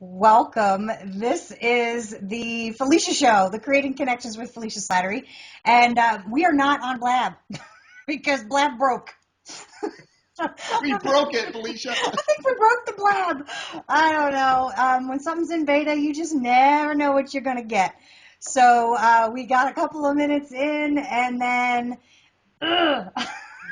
Welcome. This is the Felicia Show, the Creating Connections with Felicia Slattery. And we are not on Blab because Blab broke. We broke it, Felicia. I think we broke the Blab. I don't know. When something's in beta, you just never know what you're going to get. So we got a couple of minutes in and then...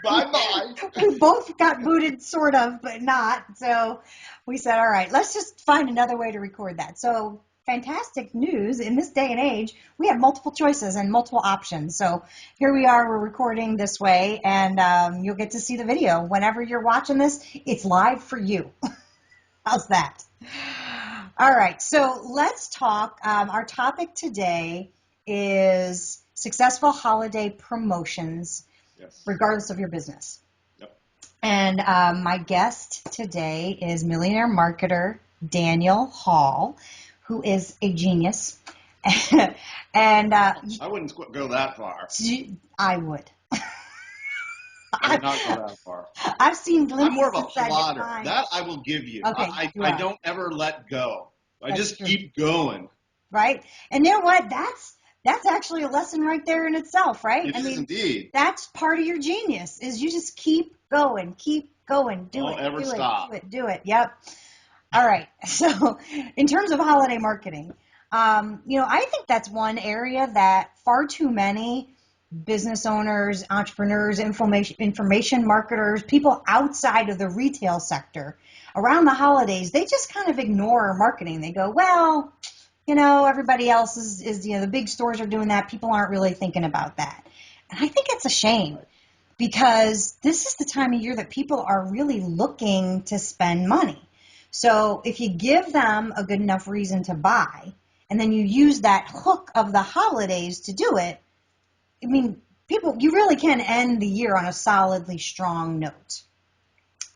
Bye-bye. We both got booted, sort of, but not. So we said, all right, let's just find another way to record that. So fantastic news. In this day and age, we have multiple choices and multiple options. So here we are. We're recording this way, and you'll get to see the video. Whenever you're watching this, it's live for you. How's that? All right. So let's talk. Our topic today is successful holiday promotions. Yes. Regardless of your business. Yep. And my guest today is millionaire marketer Daniel Hall, who is a genius. And I wouldn't go that far. I would. I would not go that far. I've seen glimpses. I'm more of a inside your plodder. mind. That I will give you. Okay, I don't ever let go. I That's just true. keep going. Right? And you know what? That's actually a lesson right there in itself, right? It is indeed. That's part of your genius, is you just keep going, Don't ever stop. Do it. Yep. All right. So in terms of holiday marketing, I think that's one area that far too many business owners, entrepreneurs, information marketers, people outside of the retail sector around the holidays, they just kind of ignore marketing. They go, well, everybody else is the big stores are doing that. People aren't really thinking about that. And I think it's a shame because this is the time of year that people are really looking to spend money. So if you give them a good enough reason to buy, and then you use that hook of the holidays to do it, I mean, you really can end the year on a solidly strong note.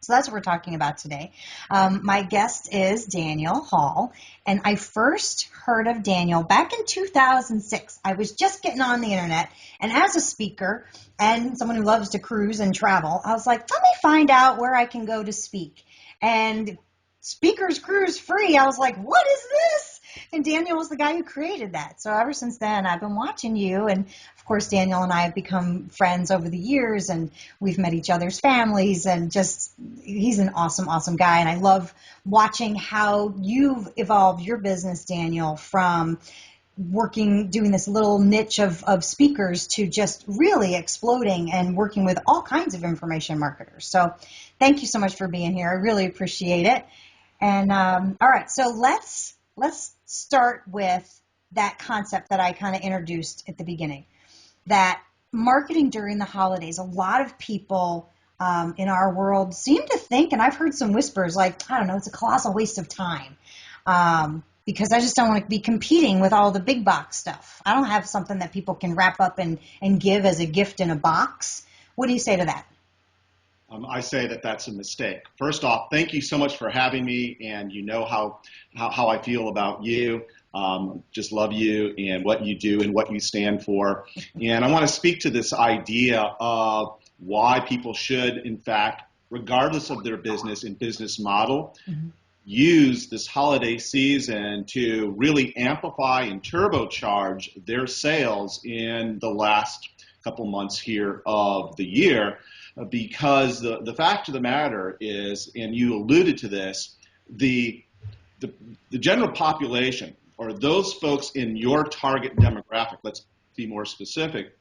So that's what we're talking about today. My guest is Daniel Hall, and I first heard of Daniel back in 2006. I was just getting on the internet, and as a speaker and someone who loves to cruise and travel, I was like, let me find out where I can go to speak. And Speakers Cruise Free, I was like, what is this? And Daniel was the guy who created that. So ever since then, I've been watching you. And of course, Daniel and I have become friends over the years, and we've met each other's families, and he's an awesome, awesome guy. And I love watching how you've evolved your business, Daniel, from doing this little niche of speakers to just really exploding and working with all kinds of information marketers. So thank you so much for being here. I really appreciate it. And all right, so let's start with that concept that I kind of introduced at the beginning, that marketing during the holidays. A lot of people in our world seem to think, and I've heard some whispers like, I don't know, it's a colossal waste of time because I just don't want to be competing with all the big box stuff. I don't have something that people can wrap up and give as a gift in a box. What do you say to that? I say that that's a mistake. First off, thank you so much for having me, and you know how I feel about you. Just love you and what you do and what you stand for. And I want to speak to this idea of why people should, in fact, regardless of their business and business model, use this holiday season to really amplify and turbocharge their sales in the last couple months here of the year. Because the fact of the matter is, and you alluded to this, the general population, or those folks in your target demographic, let's be more specific,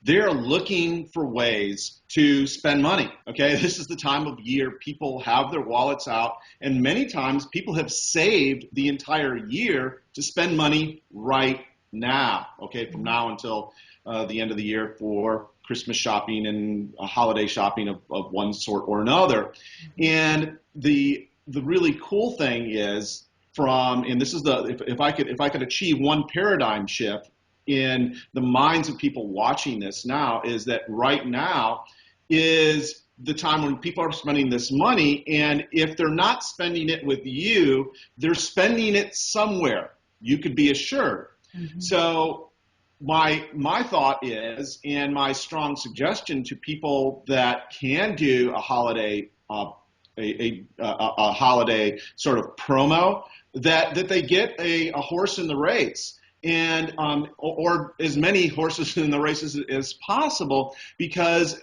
they're looking for ways to spend money, okay? This is the time of year people have their wallets out, and many times people have saved the entire year to spend money right now, okay, from now until the end of the year for Christmas shopping and holiday shopping of one sort or another. And the really cool thing is and this is if I could achieve one paradigm shift in the minds of people watching this now, is that right now is the time when people are spending this money, and if they're not spending it with you, they're spending it somewhere. You could be assured. So my thought is, and my strong suggestion to people that can do a holiday a holiday sort of promo, that they get a horse in the race, and or as many horses in the races as possible, because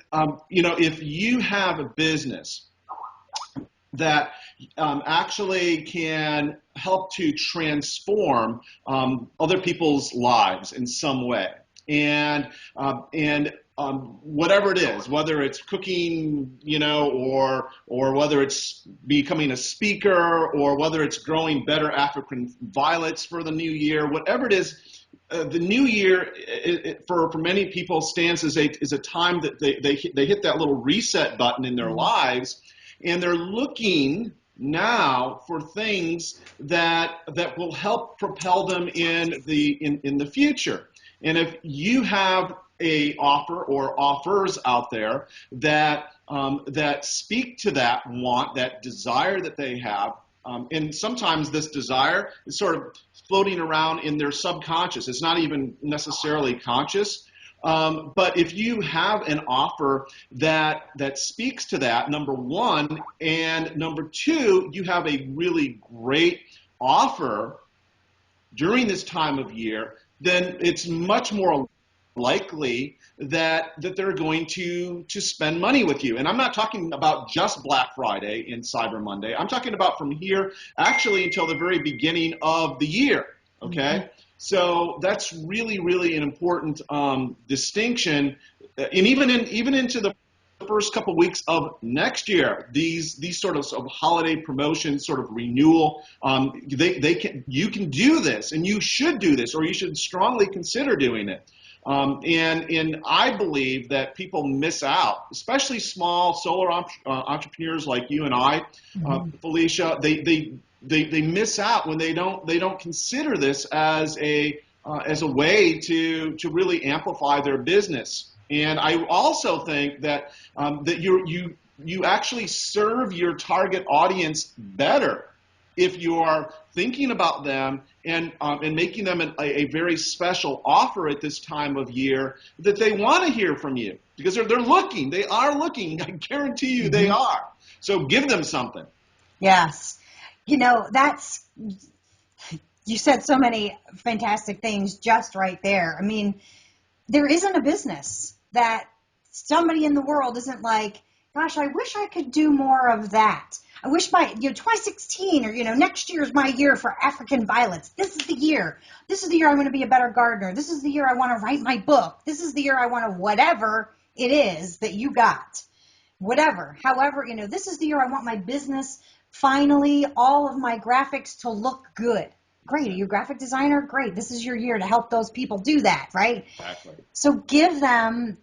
if you have a business that actually can help to transform other people's lives in some way. And whatever it is, whether it's cooking, or whether it's becoming a speaker, or whether it's growing better African violets for the new year, whatever it is, the new year for many people stands as a time that they hit that little reset button in their lives, and they're looking now for things that will help propel them in the future. And if you have a offer or offers out there that speak to that want, that desire that they have, and sometimes this desire is sort of floating around in their subconscious. It's not even necessarily conscious. But if you have an offer that speaks to that, number one, and number two, you have a really great offer during this time of year, then it's much more likely that they're going to spend money with you. And I'm not talking about just Black Friday and Cyber Monday. I'm talking about from here actually until the very beginning of the year. Okay. Mm-hmm. So that's really, really an important distinction, and even into the first couple weeks of next year, these sort of holiday promotions, sort of renewal, you can do this, and you should do this, or you should strongly consider doing it. And I believe that people miss out, especially small solo entrepreneurs like you and I, Felicia. They miss out when they don't consider this as a way to really amplify their business. And I also think that you actually serve your target audience better if you are thinking about them and making them a very special offer at this time of year that they want to hear from you, because they're looking. They are looking. I guarantee you they are. So give them something. Yes. You said so many fantastic things just right there. I mean, there isn't a business that somebody in the world isn't like, gosh, I wish I could do more of that. I wish 2016 or, next year is my year for African violets. This is the year. This is the year I want to be a better gardener. This is the year I want to write my book. This is the year I want to whatever it is that you got. Whatever. However, this is the year I want my business, finally, all of my graphics to look good. Great. Are you a graphic designer? Great. This is your year to help those people do that, right? Exactly. So give them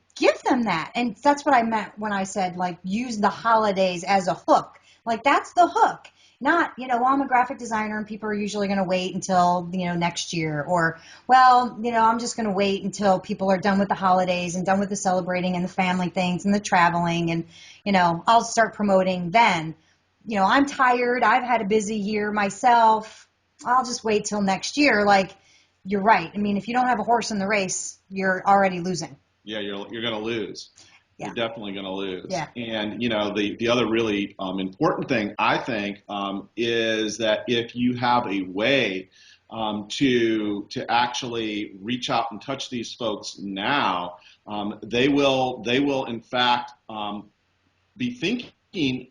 that. And that's what I meant when I said, use the holidays as a hook. That's the hook. Not, I'm a graphic designer and people are usually going to wait until, next year. Or, I'm just going to wait until people are done with the holidays and done with the celebrating and the family things and the traveling. And, I'll start promoting then. I'm tired. I've had a busy year myself. I'll just wait till next year. You're right. I mean, if you don't have a horse in the race, you're already losing. Yeah, you're going to lose. Yeah. You're definitely going to lose. Yeah. And, the other really important thing, I think, is that if you have a way to actually reach out and touch these folks now, they will in fact be thinking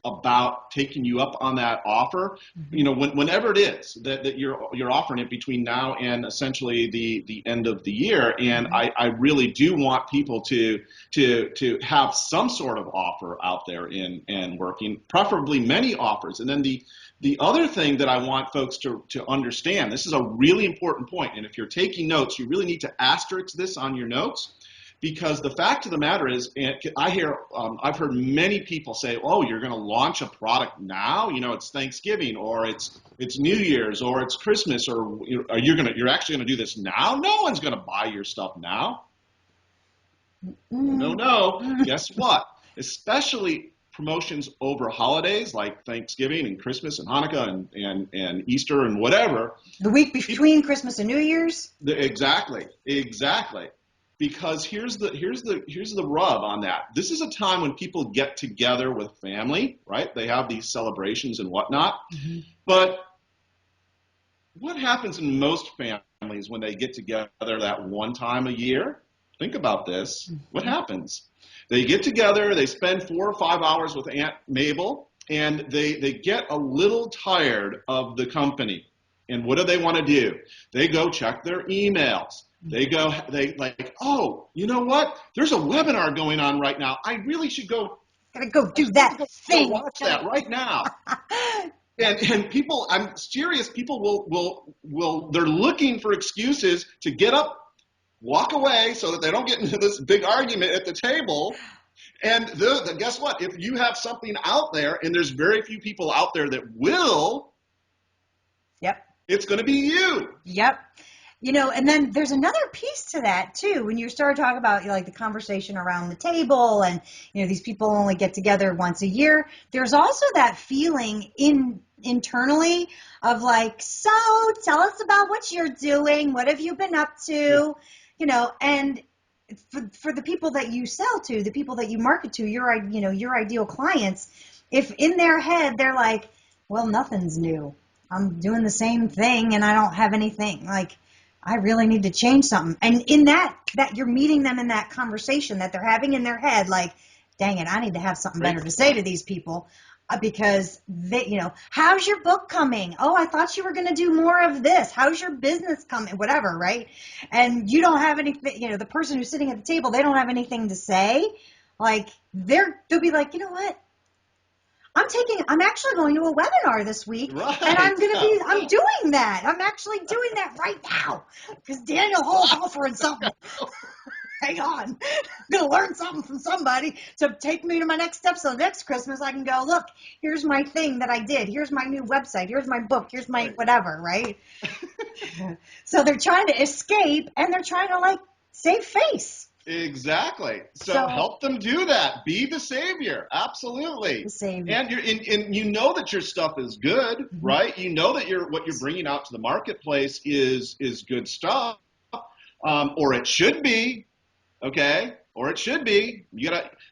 about taking you up on that offer, whenever it is that you're offering it between now and essentially the end of the year. And I really do want people to have some sort of offer out there and working, preferably many offers. And then the other thing that I want folks to understand, this is a really important point, and if you're taking notes, you really need to asterisk this on your notes. Because the fact of the matter is, and I've heard many people say, "Oh, you're going to launch a product now? It's Thanksgiving, or it's New Year's, or it's Christmas, or you're actually going to do this now? No one's going to buy your stuff now." No. Guess what? Especially promotions over holidays like Thanksgiving and Christmas and Hanukkah and Easter and whatever. The week between Christmas and New Year's. Exactly. because here's the rub on that. This is a time when people get together with family, right? They have these celebrations and whatnot. Mm-hmm. But what happens in most families when they get together that one time a year? Think about this. What happens? They get together, they spend 4 or 5 hours with Aunt Mabel, and they get a little tired of the company. And what do they want to do? They go check their emails. They like, oh, you know what? There's a webinar going on right now. I really should go. Gotta go I do should that go thing. watch that right now. And people, I'm serious. People will they're looking for excuses to get up, walk away, so that they don't get into this big argument at the table. And guess what? If you have something out there, and there's very few people out there that will, Yep. it's going to be you. Yep. And then there's another piece to that too. When you start talking about like the conversation around the table and, these people only get together once a year, there's also that feeling internally of like, so tell us about what you're doing. What have you been up to? And for the people that you sell to, the people that you market to, your ideal clients, if in their head they're like, well, nothing's new. I'm doing the same thing and I don't have anything. Like, I really need to change something. And in that you're meeting them in that conversation that they're having in their head, like, dang it, I need to have something better to say to these people because they, how's your book coming? Oh, I thought you were going to do more of this. How's your business coming? Whatever, right? And you don't have anything, the person who's sitting at the table, they don't have anything to say. Like, they'll be like, you know what? I'm actually going to a webinar this week, Right. and I'm doing that. I'm actually doing that right now because Daniel Hall's offering something. Hang on. I'm going to learn something from somebody to take me to my next step. So next Christmas I can go, look, here's my thing that I did. Here's my new website. Here's my book. Here's my whatever, right? So they're trying to escape, and they're trying to, like, save face. Exactly. So help them do that. Be the savior. Absolutely. The savior. And you know that your stuff is good, right? You know that what you're bringing out to the marketplace is good stuff, or it should be. Okay, or it should be.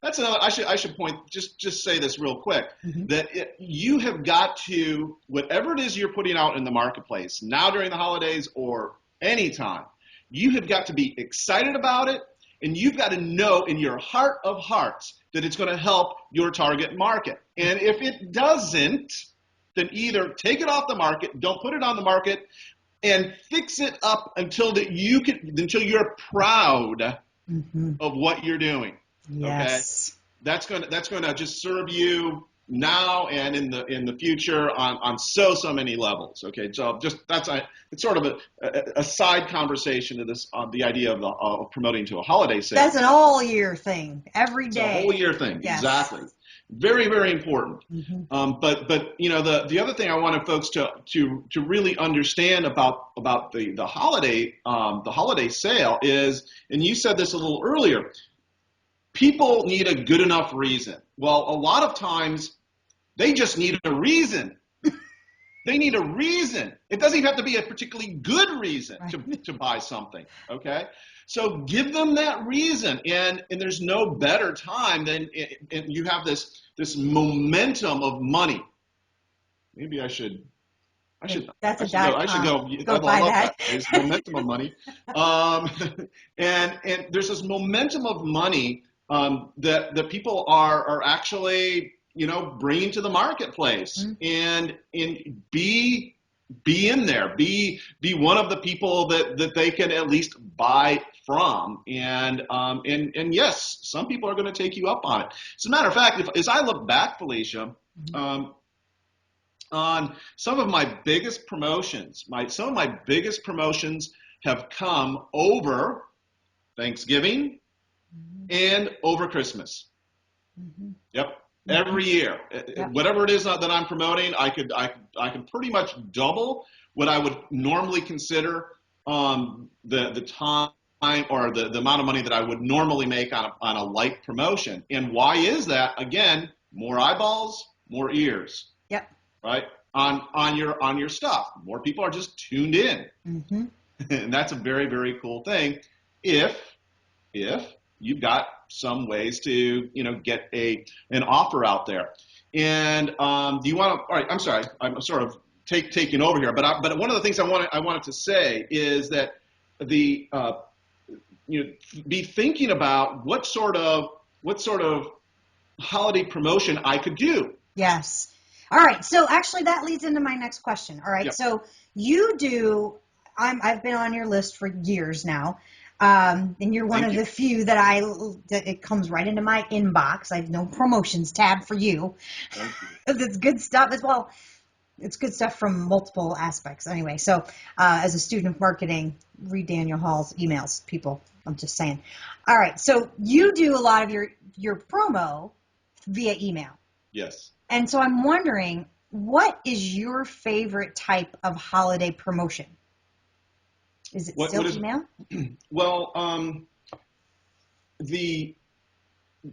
That's another. I should point. Just say this real quick. That you have got to, whatever it is you're putting out in the marketplace now during the holidays or anytime, you have got to be excited about it. And you've got to know in your heart of hearts that it's going to help your target market. And if it doesn't, then either take it off the market, don't put it on the market, and fix it up until you're proud of what you're doing. Yes. Okay? That's going to just serve you now and in the future on so many levels. Okay, so it's sort of a side conversation to this on the idea of promoting to a holiday sale. That's an all year thing, every day. It's a whole year thing. Yes. Exactly. Very, very important. But the other thing I wanted folks to really understand about the holiday sale is, and you said this a little earlier, people need a good enough reason. Well, a lot of times they just need a reason. They need a reason. It doesn't even have to be a particularly good reason to buy something, okay? So give them that reason, and there's no better time than and you have this momentum of money. Maybe I should That's I should go. Go buy that. There's momentum of money, and there's this momentum of money that people are actually bringing to the marketplace, and be in there, be one of the people that they can at least buy from, and yes, some people are going to take you up on it. As a matter of fact, as I look back, Felicia, on some of my biggest promotions, have come over Thanksgiving and over Christmas. Yep. Every year, whatever it is that I'm promoting, I can pretty much double what I would normally consider the time or the amount of money that I would normally make on a light promotion. And why is that? Again, more eyeballs, more ears. Yep. Right? On your stuff. More people are just tuned in. And that's a very, very cool thing if if you've got some ways to, get an offer out there. And do you want to? All right, I'm sorry, I'm sort of taking over here, but one of the things I wanted to say is that the be thinking about what sort of holiday promotion I could do. Yes. All right. So actually that leads into my next question. All right. Yep. So I've been on your list for years now. And you're one Thank of you. the few that it comes right into my inbox. I have no promotions tab for you. Thank you. It's good stuff as well. It's good stuff from multiple aspects. Anyway, so as a student of marketing, read Daniel Hall's emails, people. I'm just saying. All right. So you do a lot of your promo via email. Yes. And so I'm wondering, what is your favorite type of holiday promotion? Is it still email? Well,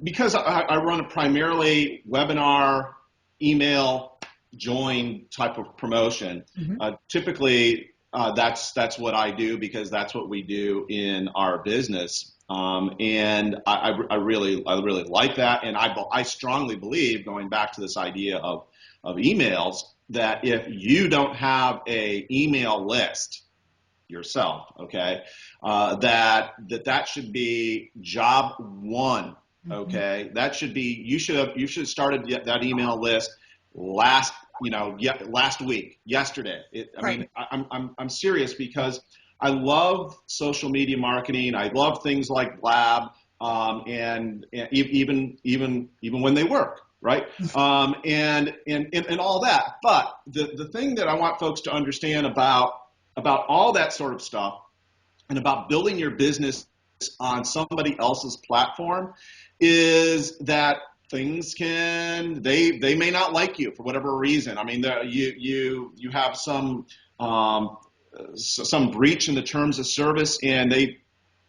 because I run a primarily webinar, email, join type of promotion. Mm-hmm. Typically, that's what I do because that's what we do in our business. And I really like that, and I strongly believe, going back to this idea of emails, that if you don't have a email list yourself, okay, that should be job one, okay. Mm-hmm. That should be you should have started that email list last week, yesterday. I mean, Right. I'm serious because I love social media marketing. I love things like Blab, and even when they work, right? And all that. But the thing that I want folks to understand about all that sort of stuff and about building your business on somebody else's platform is that things they may not like you for whatever reason. I mean, you have some breach in the terms of service, and they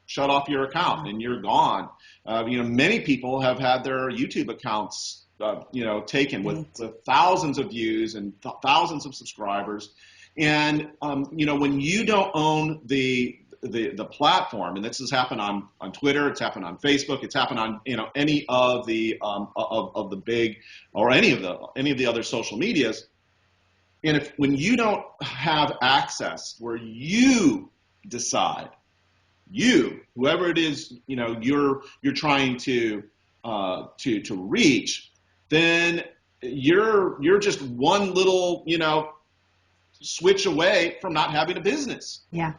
shut off your account and you're gone. Many people have had their YouTube accounts taken with thousands of views and thousands of subscribers. And when you don't own the platform, and this has happened on Twitter, it's happened on Facebook, it's happened on any of the of the big, or any of the other social medias. And when you don't have access, where you decide, whoever it is you're trying to reach, then you're just one little switch away from not having a business. Yeah.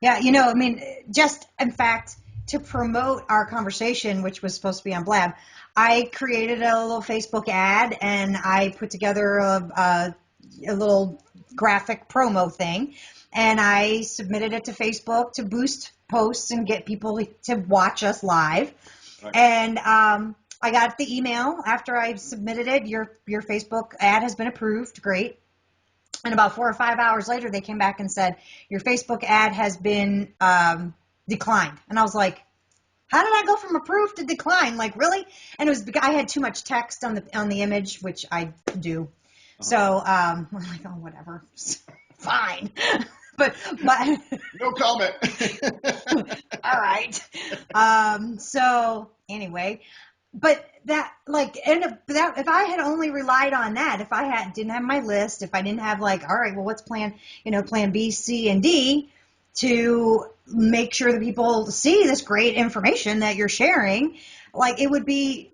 Yeah. I mean, just in fact, to promote our conversation, which was supposed to be on Blab, I created a little Facebook ad and I put together a little graphic promo thing, and I submitted it to Facebook to boost posts and get people to watch us live. Right. And I got the email after I submitted it. Your Facebook ad has been approved. Great. And about 4 or 5 hours later, they came back and said, your Facebook ad has been declined. And I was like, how did I go from approved to decline? Like, really? And it was because I had too much text on the image, which I do. Uh-huh. So I'm like, oh, whatever. Fine. but no comment. All right. So anyway, but that, like, and if I had only relied on that, if I didn't have my list, if I didn't have, like, all right, well, what's plan B, C, and D to make sure that people see this great information that you're sharing, like, it would be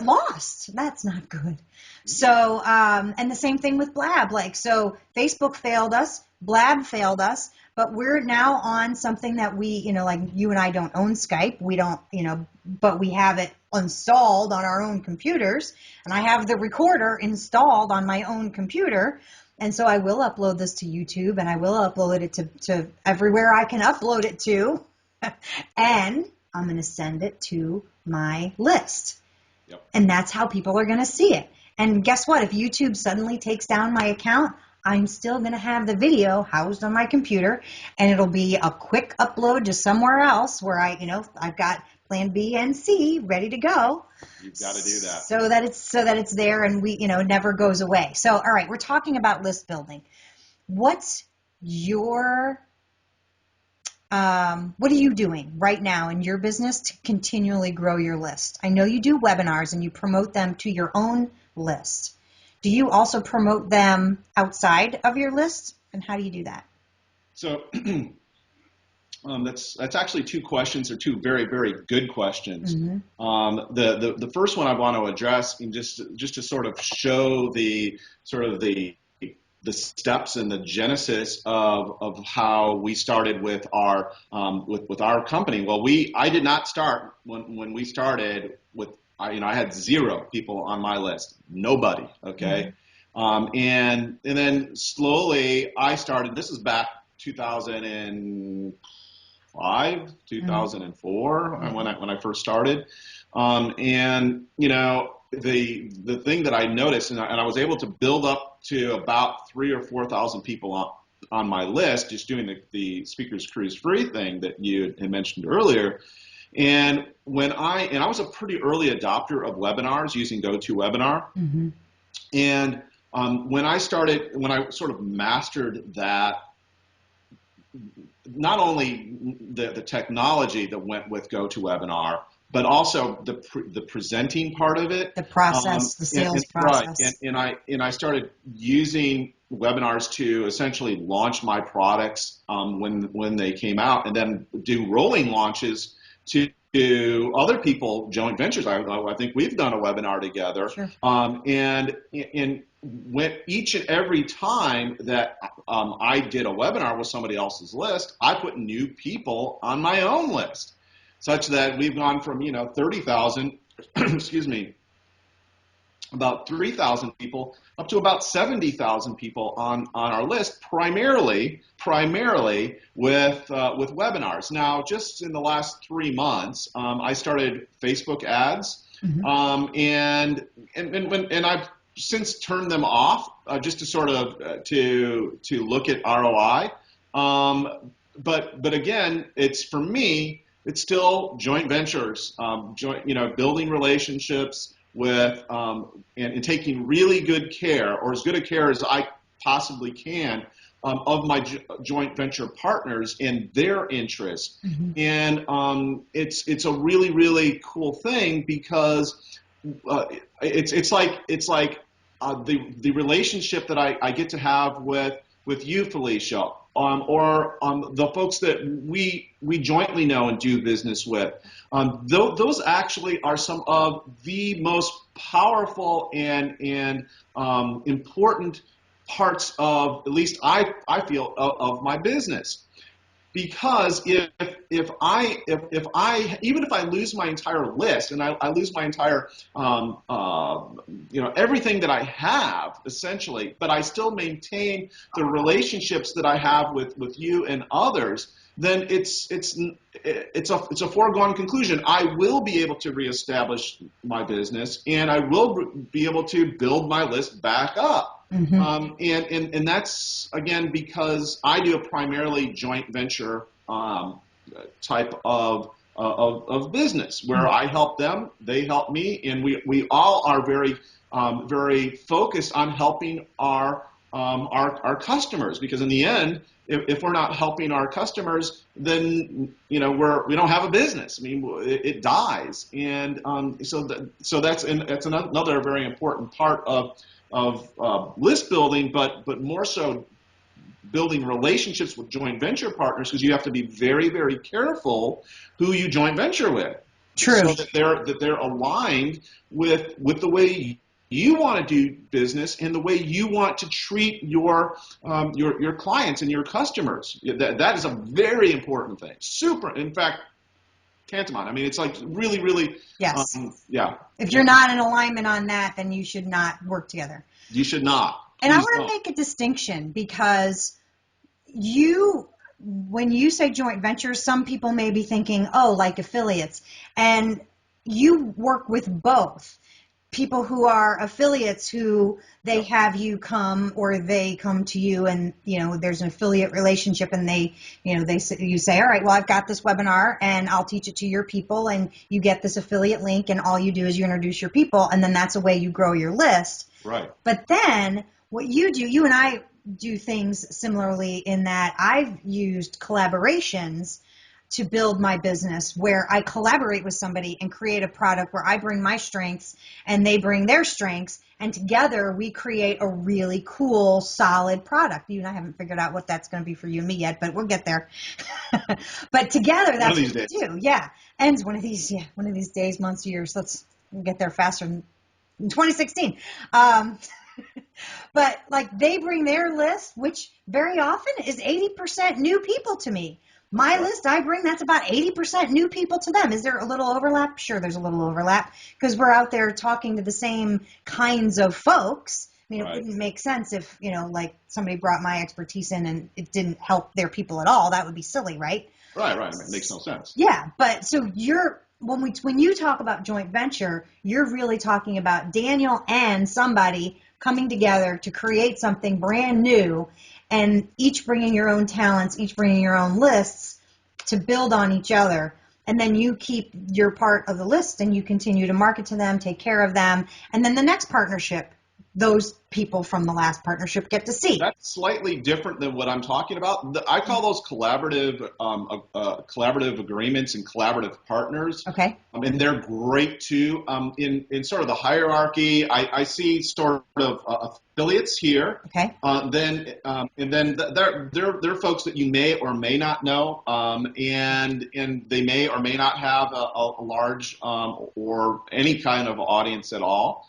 lost. That's not good. So, and the same thing with Blab. Like, so Facebook failed us, Blab failed us, but we're now on something that we, like, you and I don't own Skype. We don't, but we have it installed on our own computers, and I have the recorder installed on my own computer. And so I will upload this to YouTube, and I will upload it to everywhere I can upload it to. And I'm going to send it to my list. Yep. And that's how people are going to see it. And guess what? If YouTube suddenly takes down my account, I'm still going to have the video housed on my computer, and it'll be a quick upload to somewhere else where I've got plan B and C ready to go. You've got to do that. So that it's there and it never goes away. So, all right, we're talking about list building. What's your What are you doing right now in your business to continually grow your list? I know you do webinars and you promote them to your own list. Do you also promote them outside of your list? And how do you do that? So that's actually two questions, or two very, very good questions. Mm-hmm. The first one I want to address, and just to sort of show the steps and the genesis of how we started with our with our company. Well, I did not start when we started with I had 0 people on my list, nobody. Okay, and then slowly I started. This is back 2005, 2004 when I first started, and the thing that I noticed, and I was able to build up to about 3,000 or 4,000 people on my list, just doing the Speakers Cruise free thing that you had mentioned earlier. And I was a pretty early adopter of webinars using GoToWebinar. Mm-hmm. And when I sort of mastered that, not only the technology that went with GoToWebinar, but also the presenting part of it, the process, the sales process. Right, and I started using webinars to essentially launch my products when they came out, and then do rolling launches to other people, joint ventures. I think we've done a webinar together. Sure. And when each and every time that I did a webinar with somebody else's list, I put new people on my own list, such that we've gone from 30,000, excuse me, about 3,000 people up to about 70,000 people on our list, primarily with webinars. Now, just in the last 3 months, I started Facebook ads, and I've since turned them off just to sort of to look at ROI. But again, it's for me. It's still joint ventures, building relationships with and taking really good care, or as good a care as I possibly can, of my joint venture partners and their interests. And it's a really, really cool thing, because it's like the relationship that I get to have with you, Felicia, or the folks that we jointly know and do business with. Those actually are some of the most powerful and important parts of, at least I feel, of my business. Because if I even if I lose my entire list, and I lose my entire everything that I have essentially, but I still maintain the relationships that I have with you and others, then it's a foregone conclusion. I will be able to reestablish my business, and I will be able to build my list back up. And that's, again, because I do a primarily joint venture type of business, where I help them, they help me, and we all are very focused on helping our customers, because in the end, if we're not helping our customers, then we don't have a business. I mean, it dies, and so that's another very important part of list building, but more so building relationships with joint venture partners, because you have to be very, very careful who you joint venture with. True. So that they're aligned with the way you want to do business and the way you want to treat your clients and your customers. That is a very important thing. Super, in fact, tantamount. I mean, it's like really, really. Yes. Yeah. If you're not in alignment on that, then you should not work together. You should not. And I want to make a distinction, because when you say joint ventures, some people may be thinking, oh, like affiliates. And you work with both. People who are affiliates, who they have you come, or they come to you, and there's an affiliate relationship, and you say, all right, well, I've got this webinar and I'll teach it to your people, and you get this affiliate link, and all you do is you introduce your people, and then that's a way you grow your list. Right. But then what you do, you and I do things similarly in that I've used collaborations to build my business where I collaborate with somebody and create a product where I bring my strengths and they bring their strengths, and together we create a really cool, solid product. You and I haven't figured out what that's going to be for you and me yet, but we'll get there. But together, One of that's these what days. we do. Yeah. And one of these days, months, years. We'll get there faster in 2016. Um, but like they bring their list, which very often is 80% new people to me. That's My right. list I bring, that's about 80% new people to them. Is there a little overlap? Sure, there's a little overlap because we're out there talking to the same kinds of folks. I mean, it Right. wouldn't make sense if, like somebody brought my expertise in and it didn't help their people at all. That would be silly, right? Right. Right. It makes no sense. Yeah, but so when you talk about joint venture, you're really talking about Daniel and somebody coming together to create something brand new, and each bringing your own talents, each bringing your own lists to build on each other. And then you keep your part of the list and you continue to market to them, take care of them, and then the next partnership, those people from the last partnership get to see. That's slightly different than what I'm talking about. I call those collaborative agreements and collaborative partners, Okay. and they're great too. In sort of the hierarchy, I see sort of affiliates here. Okay. They're folks that you may or may not know, and they may or may not have a large or any kind of audience at all.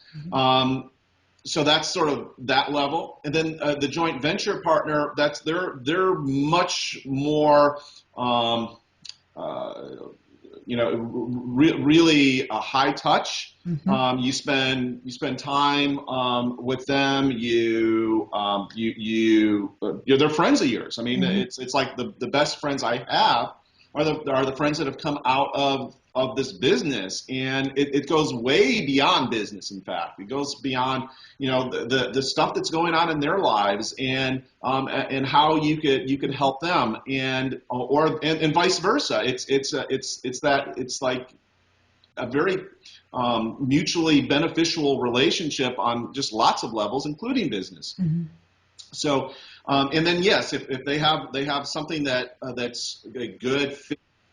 So that's sort of that level, and then the joint venture partner. They're much more, uh, really a high touch. Mm-hmm. You spend time with them. They're friends of yours. I mean, Mm-hmm. it's like the best friends I have are the friends that have come out of this business, and it goes way beyond business. In fact, it goes beyond the stuff that's going on in their lives, and how you could help them, and vice versa. It's like a very mutually beneficial relationship on just lots of levels, including business. Mm-hmm. So, and then yes, if they have something that's a good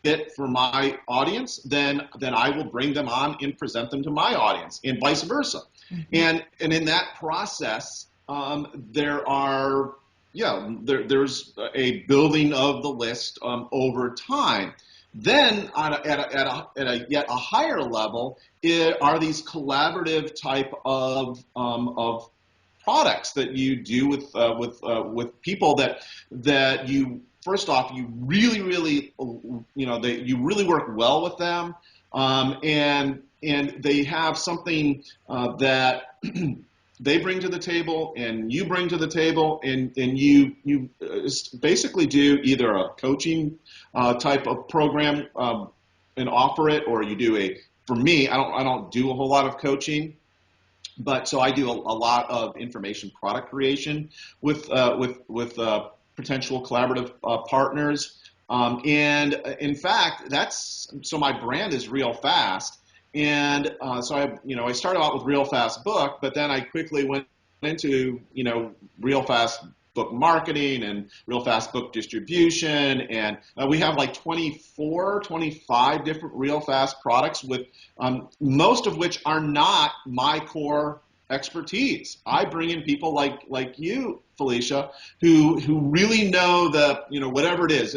fit for my audience, then I will bring them on and present them to my audience, and vice versa. Mm-hmm. And in that process, there's a building of the list over time. Then at a yet a higher level are these collaborative type of products that you do with people that you first off you really you really work well with them, and they have something that they bring to the table and you bring to the table, and you basically do either a coaching type of program, and offer it, or you do for me, I don't do a whole lot of coaching. But so I do a lot of information product creation with potential collaborative partners, and in fact, that's so my brand is Real Fast, and so I started out with Real Fast Book, but then I quickly went into Real Fast Book marketing and Real Fast Book distribution, and we have like 24, 25 different Real Fast products with most of which are not my core expertise. I bring in people like you, Felicia, who really know whatever it is,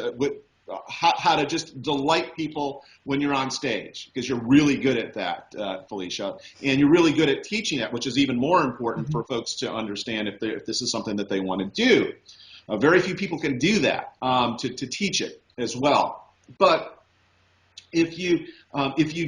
how to just delight people when you're on stage, because you're really good at that, Felicia, and you're really good at teaching it, which is even more important Mm-hmm. for folks to understand if this is something that they want to do. Very few people can do that, to teach it as well. But if you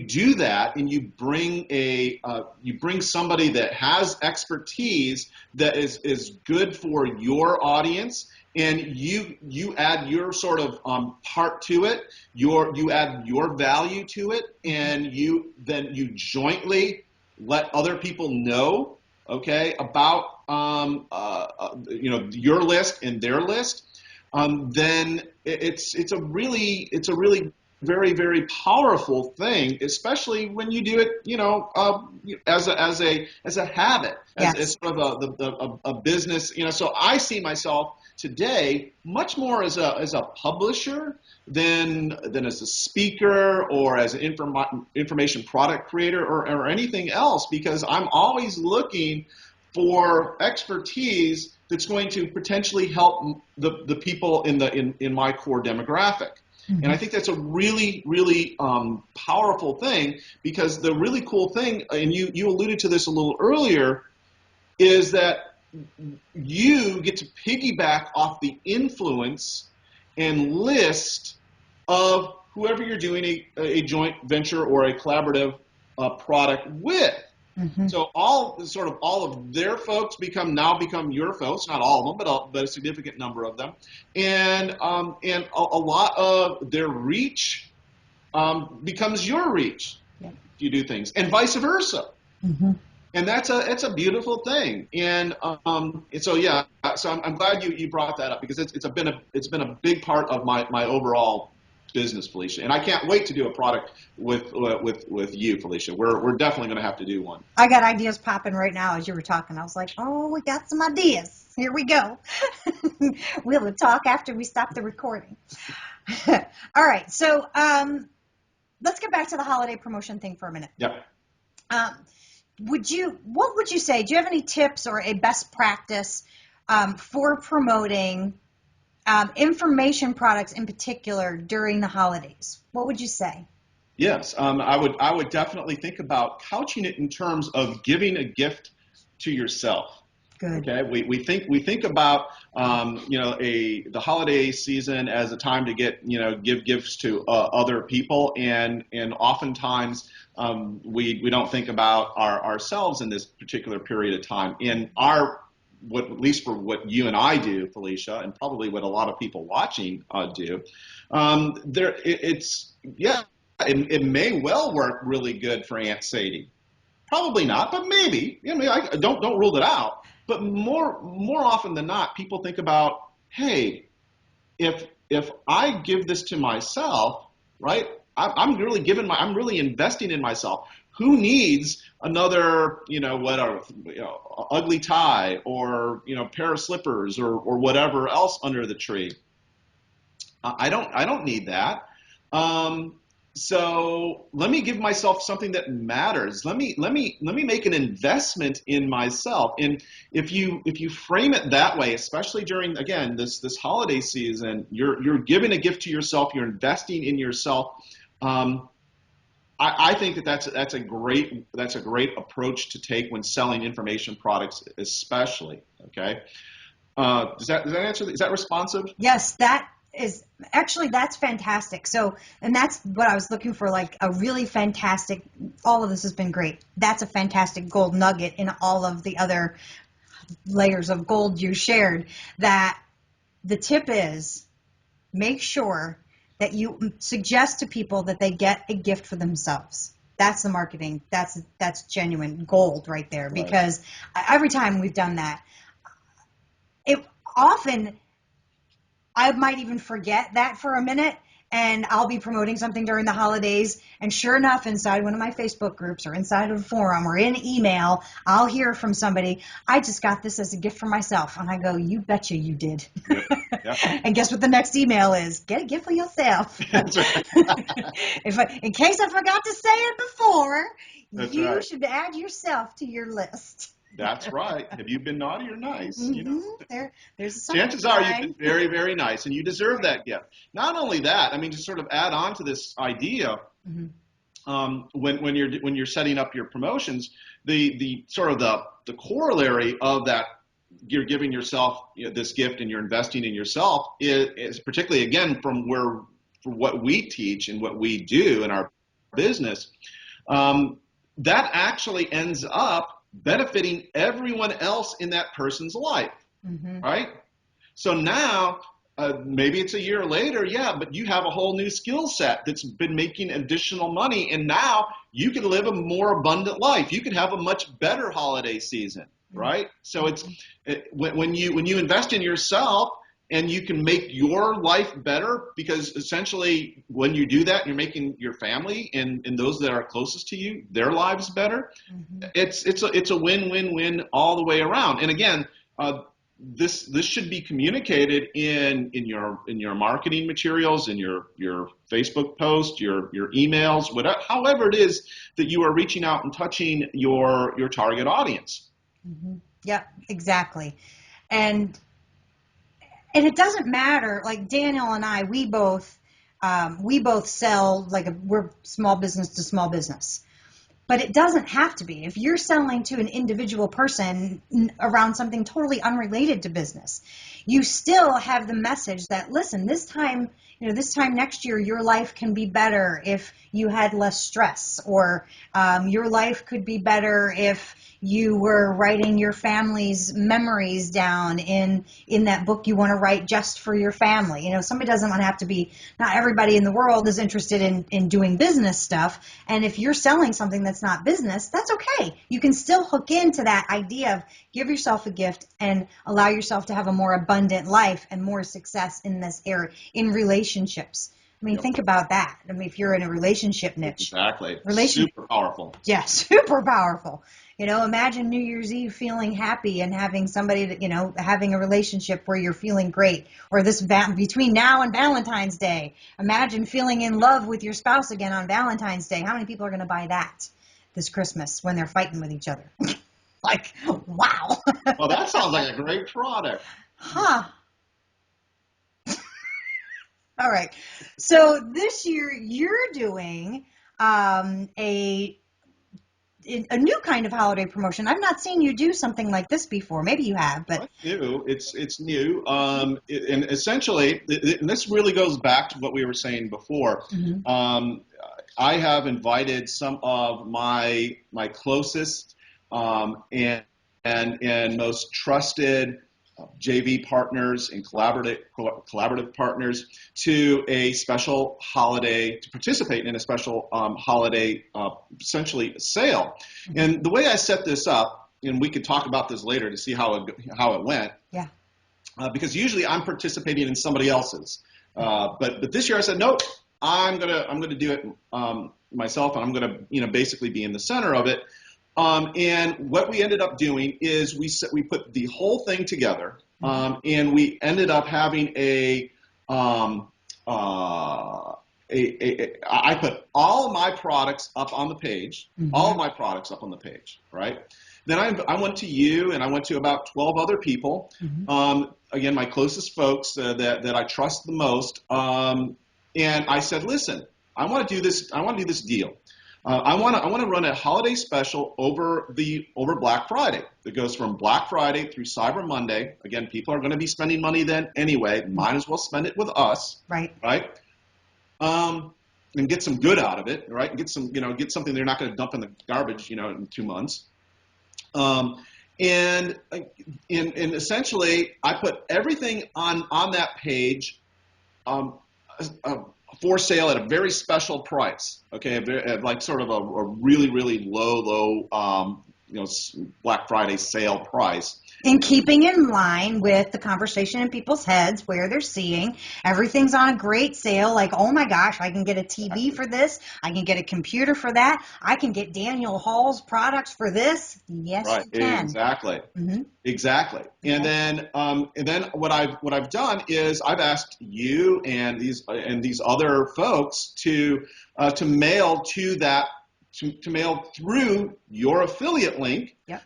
do that and you bring somebody that has expertise that is good for your audience, and you add your sort of part to it, you add your value to it, and you jointly let other people know, okay, about your list and their list, then it's a really very, very powerful thing, especially when you do it, as a habit, as Yes. sort of a business. So I see myself today much more as a publisher than as a speaker or as an information product creator or anything else, because I'm always looking for expertise that's going to potentially help the people in my core demographic. And I think that's a really, really powerful thing, because the really cool thing, and you alluded to this a little earlier, is that you get to piggyback off the influence and list of whoever you're doing a joint venture or a collaborative product with. So all of their folks become your folks, not all of them, but a significant number of them, and a lot of their reach becomes your reach. Yep. If you do things, and vice versa. And it's a beautiful thing. And so yeah, so I'm glad you brought that up, because it's been a big part of my overall business, Felicia. And I can't wait to do a product with you, Felicia. We're definitely going to have to do one. I got ideas popping right now as you were talking. I was like, oh, we got some ideas. Here we go. We'll talk after we stop the recording. All right. So let's get back to the holiday promotion thing for a minute. Yeah. What would you say? Do you have any tips or a best practice for promoting information products in particular during the holidays? What would you say? Yes, I would definitely think about couching it in terms of giving a gift to yourself. Good. Okay, we think about the holiday season as a time to give gifts to other people, and oftentimes we don't think about ourselves in this particular period of time. In at least for what you and I do, Felicia, and probably what a lot of people watching do, it may well work really good for Aunt Sadie. Probably not, but maybe. I don't rule it out. But more often than not, people think about, hey, if I give this to myself, right? I'm really investing in myself. Who needs another, ugly tie or pair of slippers or whatever else under the tree? I don't need that. So let me give myself something that matters. Let me make an investment in myself. And if you frame it that way, especially during, again, this holiday season, you're giving a gift to yourself. You're investing in yourself. I think that's a great approach to take when selling information products, especially. Okay. Does that answer? Is that responsive? Yes, that's fantastic. So, and that's what I was looking for, like a really fantastic, all of this has been great. That's a fantastic gold nugget in all of the other layers of gold you shared. That the tip is, make sure that you suggest to people that they get a gift for themselves. That's the marketing. That's genuine gold right there. Right. Because every time we've done that, often I might even forget that for a minute, and I'll be promoting something during the holidays, and sure enough, inside one of my Facebook groups or inside of a forum or in email, I'll hear from somebody, I just got this as a gift for myself. And I go, you betcha you did. Yep. Yep. And guess what the next email is? Get a gift for yourself. That's right. In case I forgot to say it before, That's you right. should add yourself to your list. That's right. Have you been naughty or nice? There's a Chances are you've been very, very nice, and you deserve that gift. Not only that, I mean, to sort of add on to this idea, when you're setting up your promotions, the sort of the corollary of that, you're giving yourself this gift and you're investing in yourself is particularly, again, for what we teach and what we do in our business, that actually ends up benefiting everyone else in that person's life, right? So now, maybe it's a year later, but you have a whole new skill set that's been making additional money, and now you can live a more abundant life. You can have a much better holiday season, right? So when you invest in yourself, and you can make your life better, because essentially when you do that, you're making your family and those that are closest to you, their lives better. Mm-hmm. It's a win-win-win all the way around. And again, this should be communicated in your marketing materials, in your Facebook post, your emails, whatever, however it is that you are reaching out and touching your target audience. Mm-hmm. Yep, exactly. And it doesn't matter. Like Daniel and I, we both sell, like, we're small business to small business. But it doesn't have to be. If you're selling to an individual person around something totally unrelated to business, you still have the message that, listen, this time next year, your life can be better if you had less stress, or your life could be better if you were writing your family's memories down in that book you want to write just for your family. Somebody doesn't want to have to be, not everybody in the world is interested in doing business stuff. And if you're selling something that's not business, that's okay. You can still hook into that idea of give yourself a gift and allow yourself to have a more abundant life and more success in this area, in relationships. I mean, Yep. think about that. I mean, if you're in a relationship niche. Exactly. Super powerful. Yeah, super powerful. Imagine New Year's Eve feeling happy and having somebody that, having a relationship where you're feeling great, or between now and Valentine's Day. Imagine feeling in love with your spouse again on Valentine's Day. How many people are going to buy that this Christmas when they're fighting with each other? Like, wow. Well, that sounds like a great product. Huh. All right. So this year you're doing a new kind of holiday promotion. I've not seen you do something like this before. Maybe you have, but it's new. It's new. And essentially, and this really goes back to what we were saying before. mm-hmm. I have invited some of my closest and most trusted JV partners and collaborative partners to a special holiday, to participate in a special holiday, essentially sale. Mm-hmm. And the way I set this up, and we could talk about this later to see how it went. Yeah. Because usually I'm participating in somebody else's, but this year I said nope. I'm gonna do it myself, and I'm gonna basically be in the center of it. And what we ended up doing is we put the whole thing together, and we ended up having I put all of my products up on the page, mm-hmm. all of my products up on the page, right? Then I went to you, and I went to about 12 other people, mm-hmm. Again, my closest folks that I trust the most, and I said, listen, I want to do this. I want to do this deal. I want to run a holiday special over Black Friday. That goes from Black Friday through Cyber Monday. Again, people are going to be spending money then anyway. Might as well spend it with us, right? And get some good out of it, right? And get something they're not going to dump in the garbage, in 2 months. And essentially, I put everything on that page. For sale at a very special price, okay, like sort of a really, really low, Black Friday sale price. And keeping in line with the conversation in people's heads where they're seeing everything's on a great sale, like, oh my gosh, I can get a TV for this, I can get a computer for that, I can get Daniel Hall's products for this. Yes, right, you can. Exactly. Mm-hmm. Exactly. And then what I've done is I've asked you and these other folks to mail to mail through your affiliate link. Yep.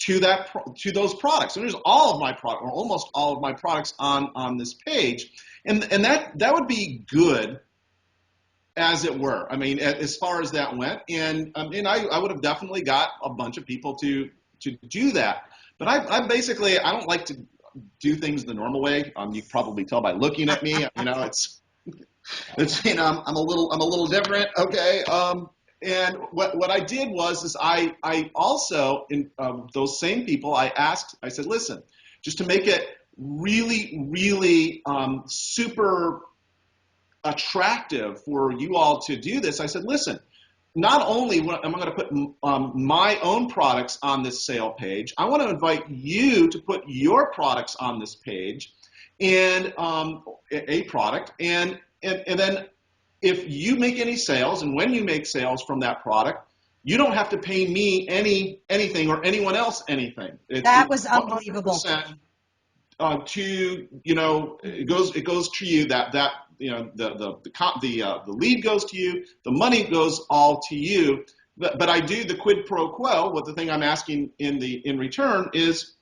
to those products. And there's all of my product, or almost all of my products on this page, and that would be good, as it were. I mean, as far as that went, and I would have definitely got a bunch of people to do that. But I basically, I don't like to do things the normal way. You can probably tell by looking at me. It's I'm a little different. Okay. And what I did was I also, in those same people, I said, listen, just to make it really, really super attractive for you all to do this, I said, listen, not only am I going to put my own products on this sale page, I want to invite you to put your products on this page, and a product, and then if you make any sales, and when you make sales from that product, you don't have to pay me anything or anyone else anything. That It's was unbelievable. 100% to, it goes to you, that the lead goes to you, the money goes all to you. But I do the quid pro quo. What the thing I'm asking in return is,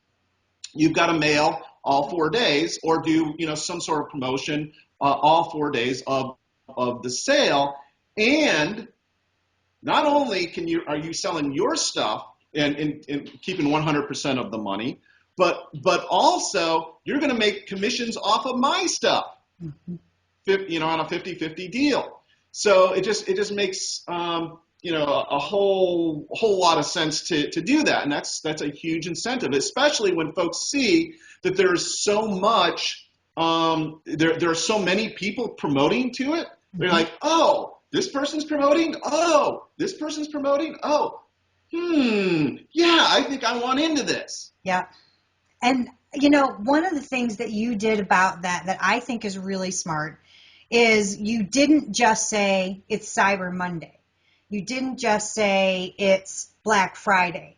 you've got to mail all 4 days, or do some sort of promotion all 4 days of the sale. And not only are you selling your stuff and keeping 100% of the money, but also you're going to make commissions off of my stuff, on a 50-50 deal. So it just makes a whole lot of sense to do that, and that's a huge incentive, especially when folks see that there's so much, there are so many people promoting to it. They're like, oh, this person's promoting. Oh, this person's promoting. Oh, yeah, I think I want into this. Yeah. And, one of the things that you did about that I think is really smart is you didn't just say it's Cyber Monday. You didn't just say it's Black Friday.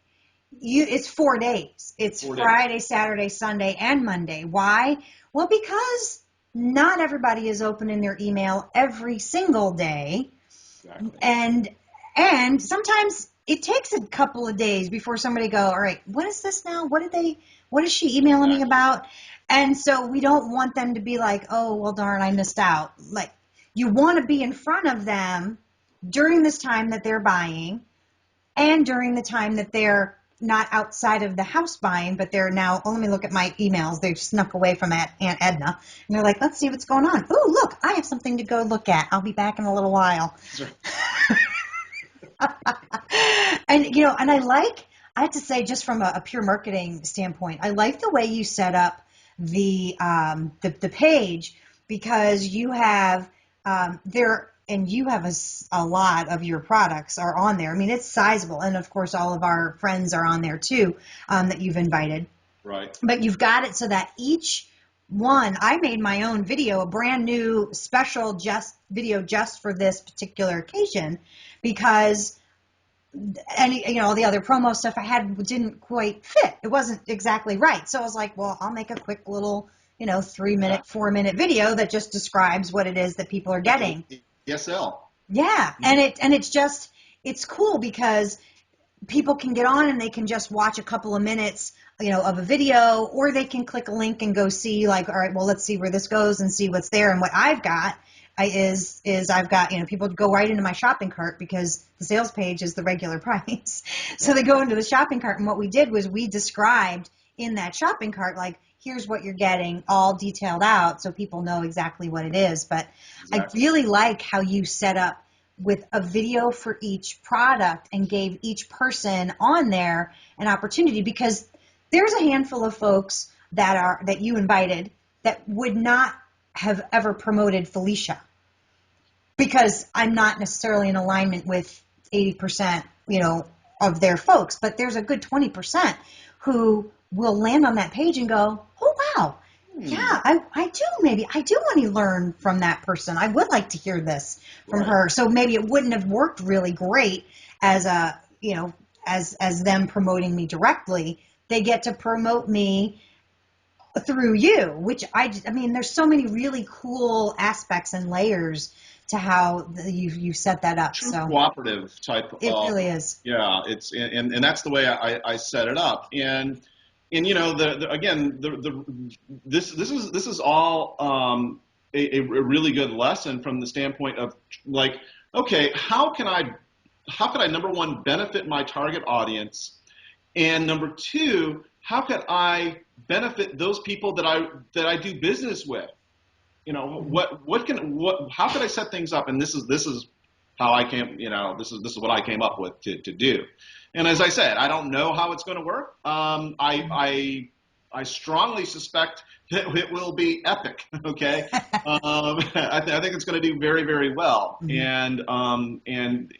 It's 4 days. It's 4 days. Friday, Saturday, Sunday, and Monday. Why? Well, because not everybody is opening their email every single day. Exactly. And sometimes it takes a couple of days before somebody go, all right, what is this now? What is she emailing me about? And so we don't want them to be like, oh, well, darn, I missed out. Like, you want to be in front of them during this time that they're buying, and during the time that they're not outside of the house buying, but they're now, oh, let me look at my emails. They've snuck away from Aunt Edna. And they're like, let's see what's going on. Oh, look, I have something to go look at. I'll be back in a little while. Sure. And I have to say, just from a pure marketing standpoint, I like the way you set up the page, because you have you have a lot of your products are on there. I mean, it's sizable, and of course, all of our friends are on there too, that you've invited. Right. But you've got it so that each one, I made my own video, a brand new special video just for this particular occasion, because all the other promo stuff I had didn't quite fit. It wasn't exactly right. So I was like, well, I'll make a quick little, 3-minute, 4-minute video that just describes what it is that people are getting. ESL. Yeah. And it's cool because people can get on and they can just watch a couple of minutes, of a video, or they can click a link and go see, like, all right, well, let's see where this goes and see what's there. And what I've got is I've got, people go right into my shopping cart, because the sales page is the regular price. So they go into the shopping cart, and what we did was we described in that shopping cart, like, here's what you're getting, all detailed out, so people know exactly what it is. But exactly. I really like how you set up with a video for each product and gave each person on there an opportunity, because there's a handful of folks that you invited that would not have ever promoted Felicia, because I'm not necessarily in alignment with 80%, of their folks, but there's a good 20% who will land on that page and go, oh, wow. Yeah, I do want to learn from that person. I would like to hear this from her. So maybe it wouldn't have worked really great as as them promoting me directly. They get to promote me through you, which I mean, there's so many really cool aspects and layers to how you set that up. True so cooperative type. It really is. Yeah, it's and that's the way I set it up. And this is all a really good lesson from the standpoint of, like, okay, how can I, number one, benefit my target audience, and number two, how could I benefit those people that I do business with? How could I set things up? And this is how I came, this is what I came up with to do. And as I said, I don't know how it's going to work. I strongly suspect that it will be epic. Okay, I think it's going to do very, very well. Mhm. And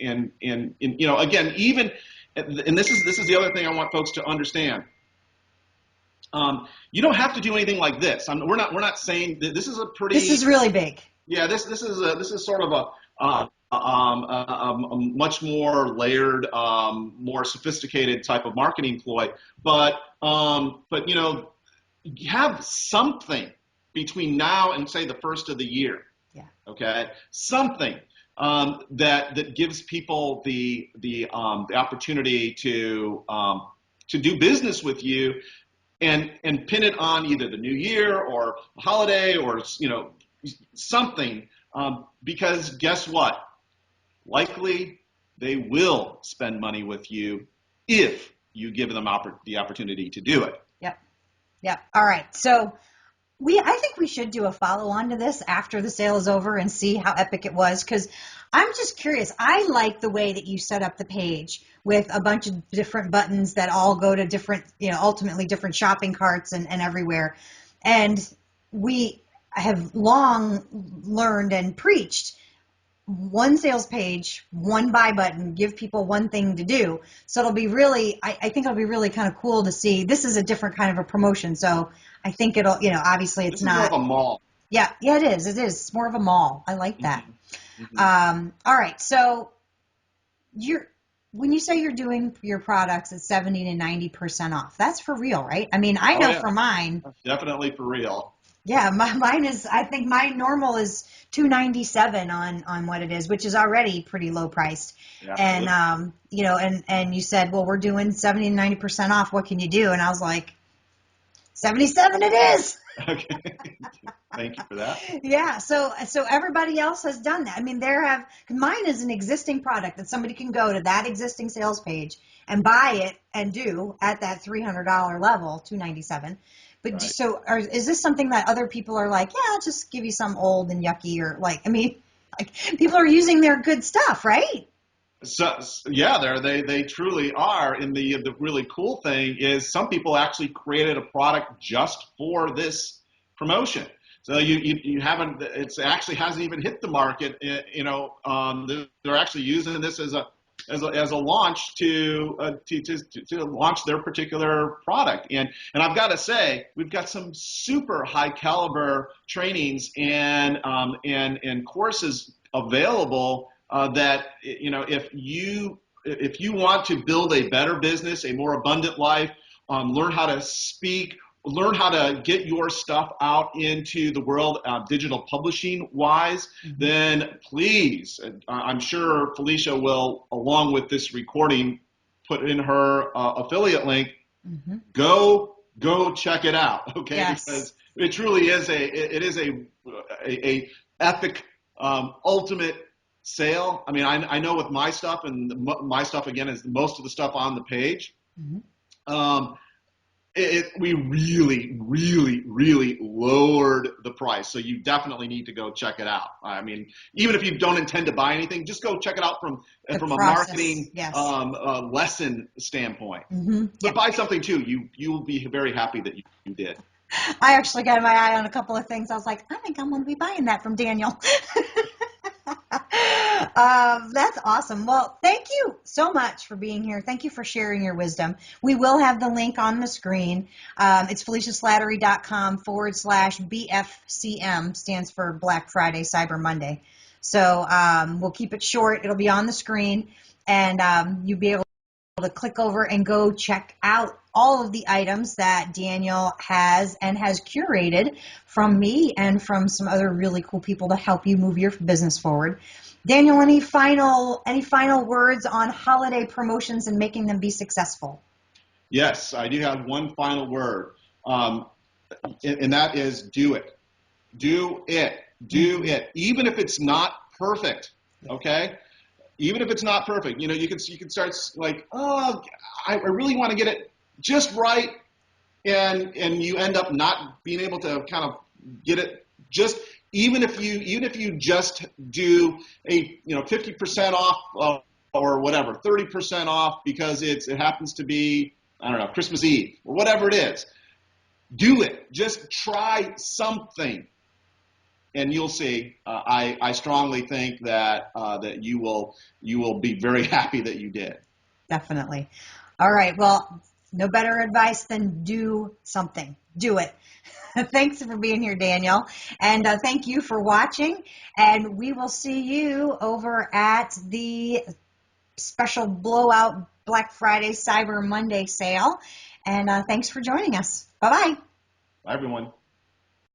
you know, again, even and this is the other thing I want folks to understand. You don't have to do anything like this. We're not saying that this is a This pretty is really big. yeah, this is sort of a much more layered, more sophisticated type of marketing ploy. But you know, have something between now and say the first of the year. Yeah. Okay, something that gives people the opportunity to do business with you and pin it on either the new year or a holiday or you know something because guess what? Likely they will spend money with you if you give them the opportunity to do it. Yep. Yep. All right. So I think we should do a follow on to this after the sale is over and see how epic it was, because I'm just curious. I like the way that you set up the page with a bunch of different buttons that all go to different, you know, ultimately different shopping carts and everywhere. And we have long learned and preached one sales page, one buy button, give people one thing to do. So it'll be really, I think it'll be really kind of cool to see. This is a different kind of a promotion. So I think it'll, you know, obviously it's This is more of not. a mall. Yeah, yeah, it is. It is. It's more of a mall. I like that. Mm-hmm. Mm-hmm. All right. So when you say you're doing your products at 70 to 90% off, that's for real, right? I mean, I Oh know yeah, for mine. definitely for real. Yeah, mine is. I think my normal is $297 on what it is, which is already pretty low priced. And Absolutely. you know, and you said, well, we're doing 70 to 90% off. What can you do? And I was like, 77 it is. Okay. Thank you for that. Yeah. So everybody else has done that. I mean, mine is an existing product that somebody can go to that existing sales page and buy it and do at that $300 level, 297. But Right. so is this something that other people are like, yeah, I'll just give you some old and yucky, or like, I mean, like people are using their good stuff, right? So yeah, they truly are. And the really cool thing is some people actually created a product just for this promotion. So you haven't it's actually hasn't even hit the market. You know, they're actually using this as a launch to launch their particular product. And I've got to say we've got some super high caliber trainings and courses available that you know if you want to build a better business, a more abundant life, learn how to speak, learn how to get your stuff out into the world digital publishing wise, Mm-hmm. then please, I'm sure Felicia will, along with this recording, put in her affiliate link. Mm-hmm. Go check it out, okay? Yes. Because it truly is a epic ultimate sale. I mean, I know with my stuff, and my stuff again is most of the stuff on the page. Mm-hmm. Um, we really, really, really lowered the price. So you definitely need to go check it out. I mean, even if you don't intend to buy anything, just go check it out from The a process. marketing Yes. lesson standpoint. Mm-hmm. But Yep. buy something too. You will be very happy that you did. I actually got my eye on a couple of things. I was like, I think I'm going to be buying that from Daniel. That's awesome. Well, thank you so much for being here. Thank you for sharing your wisdom. We will have the link on the screen. It's FeliciaSlattery.com/BFCM, stands for Black Friday, Cyber Monday. So we'll keep it short. It'll be on the screen, and you'll be able to click over and go check out all of the items that Daniel has curated from me and from some other really cool people to help you move your business forward. Daniel, any final words on holiday promotions and making them be successful? Yes, I do have one final word, and that is do it. Do it. Do it. Even if it's not perfect, okay? Even if it's not perfect, you know, you can start like, oh, I really want to get it just right, and you end up not being able to kind of get it just even if you just do a 50% off or whatever 30% off because it happens to be, I don't know, Christmas Eve or whatever it is. Do it. Just try something, and you'll see. I strongly think that that you will be very happy that you did. Definitely. All right. Well, no better advice than do something. Do it. Thanks for being here, Daniel. And thank you for watching. And we will see you over at the special blowout Black Friday Cyber Monday sale. And thanks for joining us. Bye-bye. Bye, everyone.